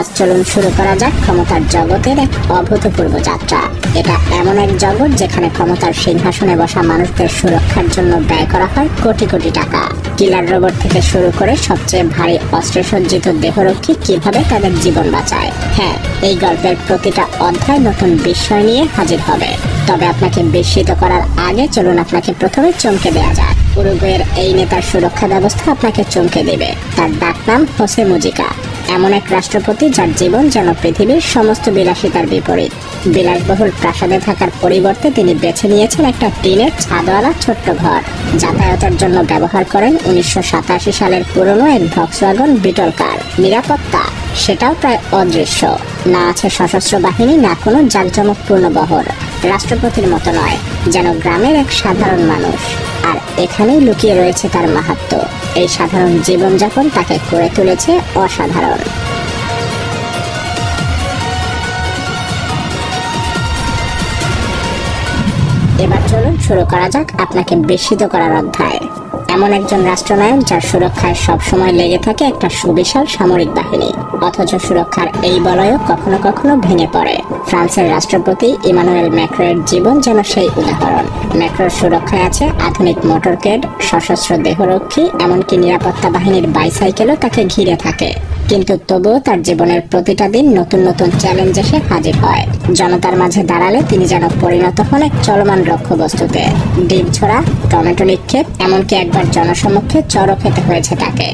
আজ চলুন শুরু করা যাক ক্ষমতার জগতের এক অভূতপূর্ব যাত্রা। এটা এমন এক জগৎ যেখানে ক্ষমতার সিংহাসনে বসা মানুষদের সুরক্ষার জন্য ব্যয় করা হয় কোটি কোটি টাকা। কিলার রোবট থেকে শুরু করে সবচেয়ে ভারী অস্ত্রে সজ্জিত দেহরক্ষী কিভাবে তাদের জীবন বাঁচায়। হ্যাঁ, এই গল্পের প্রতিটা অধ্যায় নতুন বিস্ময় নিয়ে হাজির হবে। তবে আপনাকে বিস্মিত করার আগে চলুন আপনাকে প্রথমে চমকে দেওয়া যাক। উরুগুয়ের এই নেতার সুরক্ষা ব্যবস্থা আপনাকে চমকে দেবে। তার ডাকনাম হোসে মুজিকা। এমন এক রাষ্ট্রপতি যার জীবন যেন পৃথিবীর সমস্ত বিলাসিতার বিপরীত। বিলাসবহুল প্রাসাদে থাকার পরিবর্তে তিনি বেছে নিয়েছেন একটা টিনের ছাদওয়ালা ছোট্ট ঘর। যাতায়াতের জন্য ব্যবহার করেন 1987 সালের পুরনো এক ভক্সওয়াগন বিটল কার। নিরাপত্তা সেটাও প্রায় অদৃশ্য। না আছে সশস্ত্র বাহিনী, না কোনো জাঁকজমকপূর্ণ বহর। রাষ্ট্রপতির মতো নয়, যেন গ্রামের এক সাধারণ মানুষ। আর এখানেই লুকিয়ে রয়েছে তার মাহাত্ম্য। এই সাধারণ জীবনযাপন তাকে করে তুলেছে অসাধারণ। এবার চলুন শুরু করা যাক আপনাকে বিস্মিত করার অধ্যায়। এমন একজন রাষ্ট্রনায়ক যার সুরক্ষায় সবসময় লেগে থাকে একটা সুবিশাল সামরিক বাহিনী, অথচ সুরক্ষার এই বলয়ও কখনো কখনো ভেঙে পড়ে। ফ্রান্সের রাষ্ট্রপতি ইমানুয়েল ম্যাক্রোর জীবন যেন সেই উদাহরণ। ম্যাক্রোর সুরক্ষায় আছে আধুনিক মোটরকেড, সশস্ত্র দেহরক্ষী, এমনকি নিরাপত্তা বাহিনীর বাইসাইকেলও তাকে ঘিরে থাকে। কিন্তু তবুও তার জীবনের প্রতিটা দিন নতুন নতুন চ্যালেঞ্জ এসে হাজির হয়। জনতার মাঝে দাঁড়ালে তিনি যেন পরিণত হন এক চলমান লক্ষ্যবস্তুতে। ডিম ছোড়া, টমেটো নিক্ষেপ, এমনকি একবার জনসমক্ষে চড়ও খেতে হয়েছে তাকে।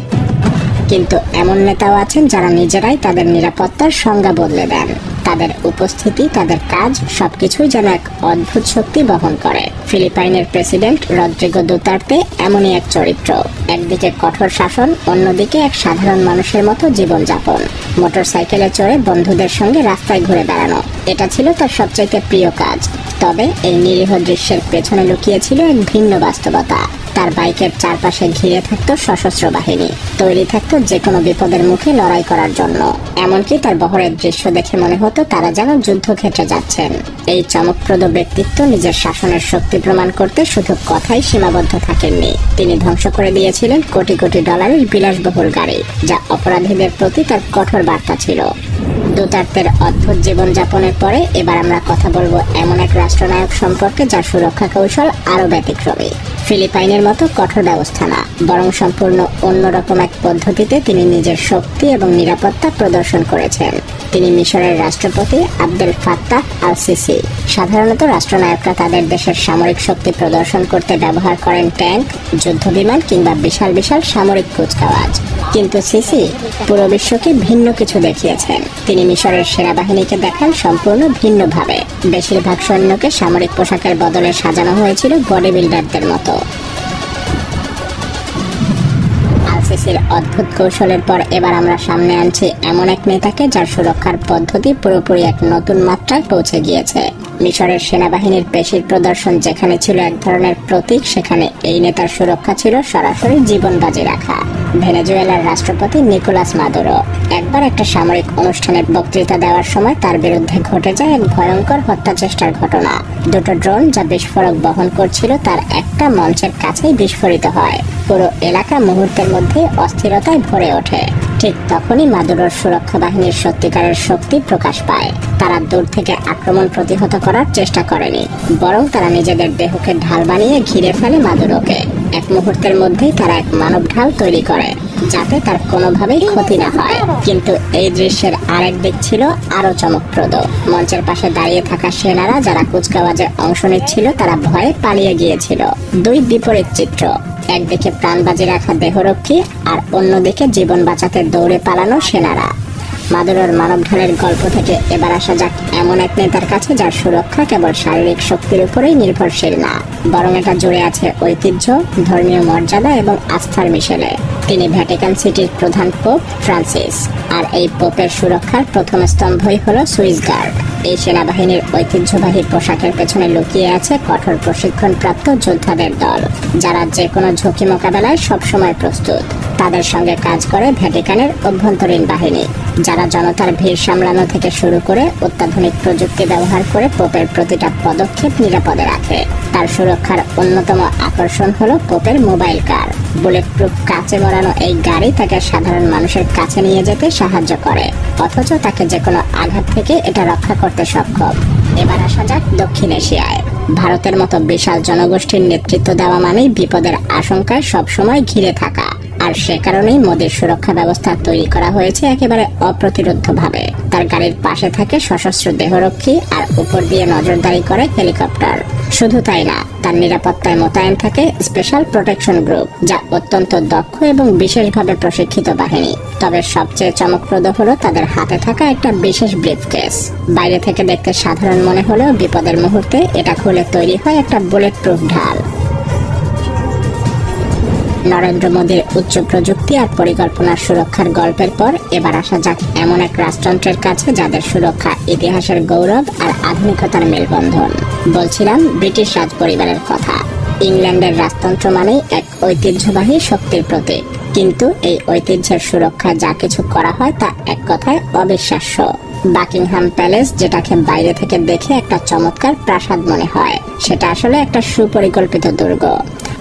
কিন্তু এমন নেতাও আছেন যারা নিজেরাই তাদের নিরাপত্তার সংজ্ঞা বদলে দেন। তাদের উপস্থিতি, তাদের কাজ সবকিছুই যেন এক অদ্ভুত শক্তি বহন করে। ফিলিপাইনের প্রেসিডেন্ট রদ্রিগো দুতার্তে এমনই এক চরিত্র। একদিকে কঠোর শাসন, অন্যদিকে এক সাধারণ মানুষের মতো জীবনযাপন। মোটরসাইকেলে চড়ে বন্ধুদের সঙ্গে রাস্তায় ঘুরে বেড়ানো, এটা ছিল তার সবচাইতে প্রিয় কাজ। তবে এই নিরীহ দৃশ্যের পেছনে লুকিয়েছিল এক ভিন্ন বাস্তবতা। তার বাইকের চারপাশে ঘিরে থাকতো সশস্ত্র বাহিনী, তৈরি থাকতো যে কোনো বিপদের মুখে লড়াই করার জন্য। এমনকি তার বহরের দৃশ্য দেখে মনে হতো তারা যেন যুদ্ধক্ষেত্রে যাচ্ছেন। এই চমকপ্রদ ব্যক্তিত্ব নিজের শাসনের শক্তি প্রমাণ করতে শুধু কথাই সীমাবদ্ধ থাকেননি, তিনি ধ্বংস করে দিয়েছিলেন কোটি কোটি ডলারের বিলাসবহুল গাড়ি, যা অপরাধীদের প্রতি তার কঠোর বার্তা ছিল। দুতার্তের অদ্ভুত জীবনযাপনের পরে এবার আমরা কথা বলবো এমন এক রাষ্ট্রনায়ক সম্পর্কে যার সুরক্ষা কৌশল আরো ব্যতিক্রমী। ফিলিপাইনের মতো কঠোর ব্যবস্থা না, বরং সম্পূর্ণ অন্যরকম এক পদ্ধতিতে তিনি নিজের শক্তি এবং নিরাপত্তা প্রদর্শন করেছেন। তিনি মিশরের রাষ্ট্রপতি আবদেল ফাত্তাহ আল সিসি। সাধারণত রাষ্ট্রনায়করা তাদের দেশের সামরিক শক্তি প্রদর্শন করতে ব্যবহার করেন ট্যাঙ্ক, যুদ্ধবিমান কিংবা বিশাল বিশাল সামরিক কুচকাওয়াজ। কিন্তু সিসি পুরো বিশ্বকে ভিন্ন কিছু দেখিয়েছেন। তিনি মিশরের সেনাবাহিনীকে দেখান সম্পূর্ণ ভিন্নভাবে। বেশিরভাগ সৈন্যকে সামরিক পোশাকের বদলে সাজানো হয়েছিল বডি বিল্ডারদের মতো। সিসির অদ্ভুত কৌশলের পর এবার আমরা সামনে আনছি এমন এক নেতাকে যার সুরক্ষার পদ্ধতি পুরোপুরি এক নতুন মাত্রায় পৌঁছে গিয়েছে। মিশরের সেনাবাহিনীর পেশির প্রদর্শন যেখানে ছিল এক ধরনের প্রতীক, সেখানে এই নেতার সুরক্ষা ছিল সরাসরি জীবন বাজি রাখা। ভেনেজুয়েলার রাষ্ট্রপতি নিকোলাস মাদুরো। একবার একটা সামরিক অনুষ্ঠানের বক্তৃতা দেওয়ার সময় তার বিরুদ্ধে ঘটে যায় এক ভয়ঙ্কর হত্যা চেষ্টার ঘটনা। দুটো ড্রোন যা বিস্ফোরক বহন করছিল তার একটা মঞ্চের কাছেই বিস্ফোরিত হয়। পুরো এলাকা মুহূর্তের মধ্যে অস্থিরতায় ভরে ওঠে। ঠিক তখনই মাদুরোর সুরক্ষা বাহিনীর সত্যিকারের শক্তি প্রকাশ পায়। তারা দূর থেকে আক্রমণ প্রতিহত করার চেষ্টা করেনি, বরং তারা নিজেদের দেহকে ঢাল বানিয়ে ঘিরে ফেলে মাদুরোকে। এক মুহূর্তের মধ্যেই তারা এক মানব ঢাল তৈরি করে যাতে তার কোনোভাবেই ক্ষতি না হয়। কিন্তু এই দৃশ্যের আরেক দিক ছিল আরো চমকপ্রদ। মঞ্চের পাশে দাঁড়িয়ে থাকা সেনারা যারা কুচকাওয়াজে অংশ নিচ্ছিল তারা ভয়ে পালিয়ে গিয়েছিল। দুই বিপরীত চিত্র, একদিকে প্রাণ বাজি রাখা দেহরক্ষী আর অন্যদিকে জীবন বাঁচাতে দৌড়ে পালানো সেনারা। মাদুরোর মানব ঢালের গল্প থেকে এবার আসা যাক এমন এক নেতার কাছে যার সুরক্ষা কেবল শারীরিক শক্তির উপরেই নির্ভরশীল না, বরং এটা জুড়ে আছে ঐতিহ্য, ধর্মীয় মর্যাদা এবং আস্থার মিশেলে। তিনি ভ্যাটিকান সিটির প্রধান পোপ ফ্রান্সিস। আর এই পোপের সুরক্ষার প্রথম স্তম্ভই হলো সুইস গার্ড। এই সেনাবাহিনীর ঐতিহ্যবাহী পোশাকের পেছনে লুকিয়ে আছে কঠোর প্রশিক্ষণপ্রাপ্ত যোদ্ধাদের দল, যারা যে কোনো ঝুঁকি মোকাবেলায় সবসময় প্রস্তুত। তাদের সঙ্গে কাজ করে ভ্যাটিকানের অভ্যন্তরীণ বাহিনী, যারা জনতার ভিড় সামলানো থেকে শুরু করে অত্যাধুনিক প্রযুক্তি ব্যবহার করে পোপের প্রতিটা পদক্ষেপ নিরাপদে রাখে। তার সুরক্ষার অন্যতম আকর্ষণ হলো পোপের মোবাইল কার, বুলেট প্রুফ কাঁচে মোড়ানো এই গাড়ি তাকে সাধারণ মানুষের কাছে নিয়ে যেতে সাহায্য করে, অথচ তাকে যে কোনো আঘাত থেকে এটা রক্ষা করতে সক্ষম। এবার আসা যাক দক্ষিণ এশিয়ায়। ভারতের মতো বিশাল জনগোষ্ঠীর নেতৃত্ব দেওয়া মানেই বিপদের আশঙ্কায় সবসময় ঘিরে থাকা, আর সে কারণেই মোদির সুরক্ষা ব্যবস্থা তৈরি করা হয়েছে একেবারে অপ্রতিরোধ্যভাবে। তার গাড়ির পাশে থাকে সশস্ত্র দেহরক্ষী, আর উপর দিয়ে নজরদারি করে হেলিকপ্টার। শুধু তাই না, তার নিরাপত্তায় মোতায়েন থাকে স্পেশাল প্রোটেকশন গ্রুপ, যা অত্যন্ত দক্ষ এবং বিশেষভাবে প্রশিক্ষিত বাহিনী। তবে সবচেয়ে চমকপ্রদ হলো তাদের হাতে থাকা একটা বিশেষ ব্রিফকেস। বাইরে থেকে দেখতে সাধারণ মনে হলেও বিপদের মুহূর্তে এটা খুলে তৈরি হয় একটা বুলেট প্রুফ ঢাল। নরেন্দ্র মোদীর উচ্চ প্রযুক্তি আর পরিকল্পনার সুরক্ষার গল্পের পর এবার আসা যাক এমন এক রাজতন্ত্রের কাছে যাদের সুরক্ষা ইতিহাসের গৌরব আর আধুনিকতার মেলবন্ধন। বলছিলাম ব্রিটিশ রাজ পরিবারের কথা। ইংল্যান্ডের রাজতন্ত্র মানেই এক ঐতিহ্যবাহী শক্তির প্রতীক, কিন্তু এই ঐতিহ্যের সুরক্ষায় যা কিছু করা হয় তা এক কথায় অবিশ্বাস্য। বাকিংহাম প্যালেস, যেটাকে বাইরে থেকে দেখে একটা চমৎকার প্রাসাদ মনে হয়, সেটা আসলে একটা সুপরিকল্পিত দুর্গ।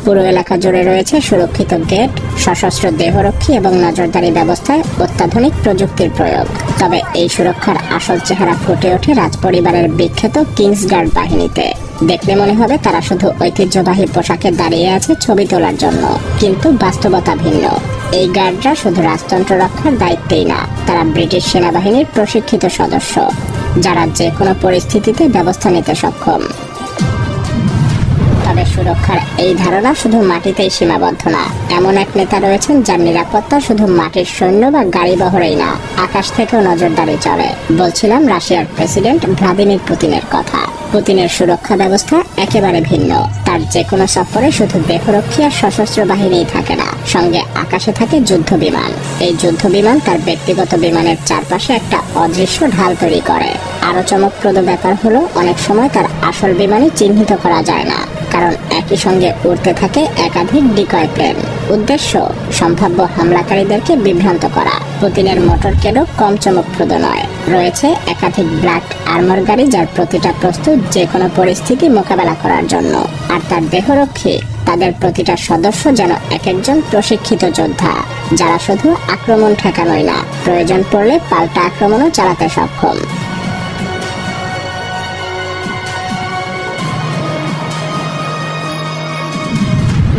পুরো এলাকা জুড়ে রয়েছে সুরক্ষিত গেট, সশস্ত্র দেহরক্ষী এবং নজরদারি ব্যবস্থায় অত্যাধুনিক প্রযুক্তির প্রয়োগ। তবে এই সুরক্ষার আসল চেহারা ফুটে ওঠে রাজপরিবারের বিখ্যাত কিংস গার্ড বাহিনীতে। দেখলে মনে হবে তারা শুধু ঐতিহ্যবাহী পোশাকে দাঁড়িয়ে আছে ছবি তোলার জন্য, কিন্তু বাস্তবতা ভিন্ন। এই গার্ডরা শুধু রাজতন্ত্র রক্ষার দায়িত্বেই না, তারা ব্রিটিশ সেনাবাহিনীর প্রশিক্ষিত সদস্য, যারা যে কোনো পরিস্থিতিতে ব্যবস্থা নিতে সক্ষম। তবে সুরক্ষার এই ধারণা শুধু মাটিতেই সীমাবদ্ধ না। এমন এক নেতা রয়েছেন যার নিরাপত্তা শুধু মাটির সৈন্য বা গাড়ি বহরেই না, আকাশ থেকেও নজরদারি চলে। বলছিলাম রাশিয়ার প্রেসিডেন্ট ভ্লাদিমির পুতিনের কথা। পুতিনের সুরক্ষা ব্যবস্থা একেবারে ভিন্ন। তার যে কোনো সফরে শুধু দেহরক্ষী আর সশস্ত্র বাহিনীই থাকে না, সঙ্গে আকাশে থাকে যুদ্ধ বিমান। এই যুদ্ধ বিমান তার ব্যক্তিগত বিমানের চারপাশে একটা অদৃশ্য ঢাল তৈরি করে। আরো চমকপ্রদ ব্যাপার হলো অনেক সময় তার আসল বিমানই চিহ্নিত করা যায় না, কারণ একই সঙ্গে উড়তে থাকে একাধিক ডিকয় প্লেন। উদ্দেশ্য সম্ভাব্য হামলাকারীদেরকে বিভ্রান্ত করা। পুতিনের মোটরকেডও কম চমকপ্রদ নয়। রয়েছে একাধিক ব্ল্যাক আর্মার গাড়ি, যার প্রতিটা প্রস্তুত যে কোনো পরিস্থিতি মোকাবেলা করার জন্য। আর তার দেহরক্ষী, তাদের প্রতিটা সদস্য যেন এক একজন প্রশিক্ষিত যোদ্ধা, যারা শুধু আক্রমণ ঠেকানোই না, প্রয়োজন পড়লে পাল্টা আক্রমণও চালাতে সক্ষম।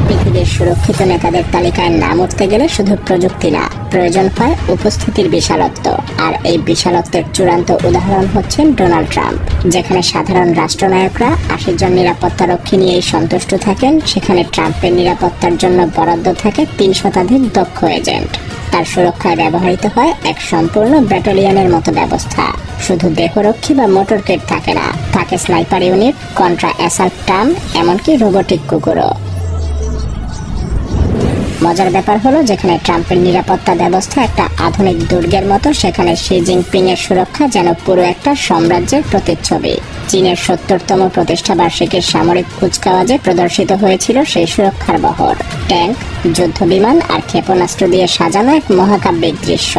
পৃথিবীর সুরক্ষিত নেতাদের তালিকায় নাম উঠতে গেলে শুধু প্রযুক্তি না, প্রয়োজন হয় উপস্থিতির বিশালত্ব। আর এই বিশালত্বের চূড়ান্ত উদাহরণ হচ্ছেন ডোনাল্ড ট্রাম্প। যেখানে সাধারণ রাষ্ট্রনায়করা 80 জন নিরাপত্তারক্ষী নিয়েই সন্তুষ্ট থাকেন, সেখানে ট্রাম্পের নিরাপত্তার জন্য বরাদ্দ থাকে 3 শতাধিক দক্ষ এজেন্ট। তার সুরক্ষায় ব্যবহৃত হয় এক সম্পূর্ণ ব্যাটালিয়নের মতো ব্যবস্থা। শুধু দেহরক্ষী বা মোটরকেড থাকে না, থাকে sniper unit, contra assault term, এমনকি রোবোটিক কুকুরও। মজার ব্যাপার হলো যেখানে ট্রাম্পের নিরাপত্তা ব্যবস্থা একটা আধুনিক দুর্গের মতো, সেখানে শি জিনপিং এর সুরক্ষা যেন পুরো একটা সাম্রাজ্যের প্রতিচ্ছবি। চীনের 70তম প্রতিষ্ঠা বার্ষিকীর সামরিক কুচকাওয়াজে প্রদর্শিত হয়েছিল সেই সুরক্ষার বহর। ট্যাঙ্ক, যুদ্ধ বিমান আর ক্ষেপণাস্ত্র দিয়ে সাজানো এক মহাকাব্যিক দৃশ্য।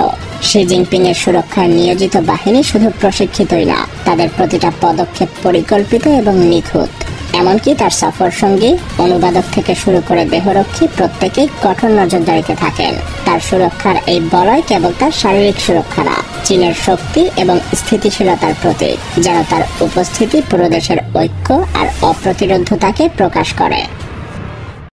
শি জিনপিং এর সুরক্ষায় নিয়োজিত বাহিনী শুধু প্রশিক্ষিতই না, তাদের প্রতিটা পদক্ষেপ পরিকল্পিত এবং নিখুঁত। এমনকি তার সফর সঙ্গী, অনুবাদক থেকে শুরু করে দেহরক্ষী প্রত্যেকেই কঠোর নজরদারিতে থাকেন। তার সুরক্ষার এই বলয় কেবল তার শারীরিক সুরক্ষা না, চীনের শক্তি এবং স্থিতিশীলতার প্রতীক, যেন তার উপস্থিতি পুরো দেশের ঐক্য আর অপ্রতিরোধ্যতাকে প্রকাশ করে।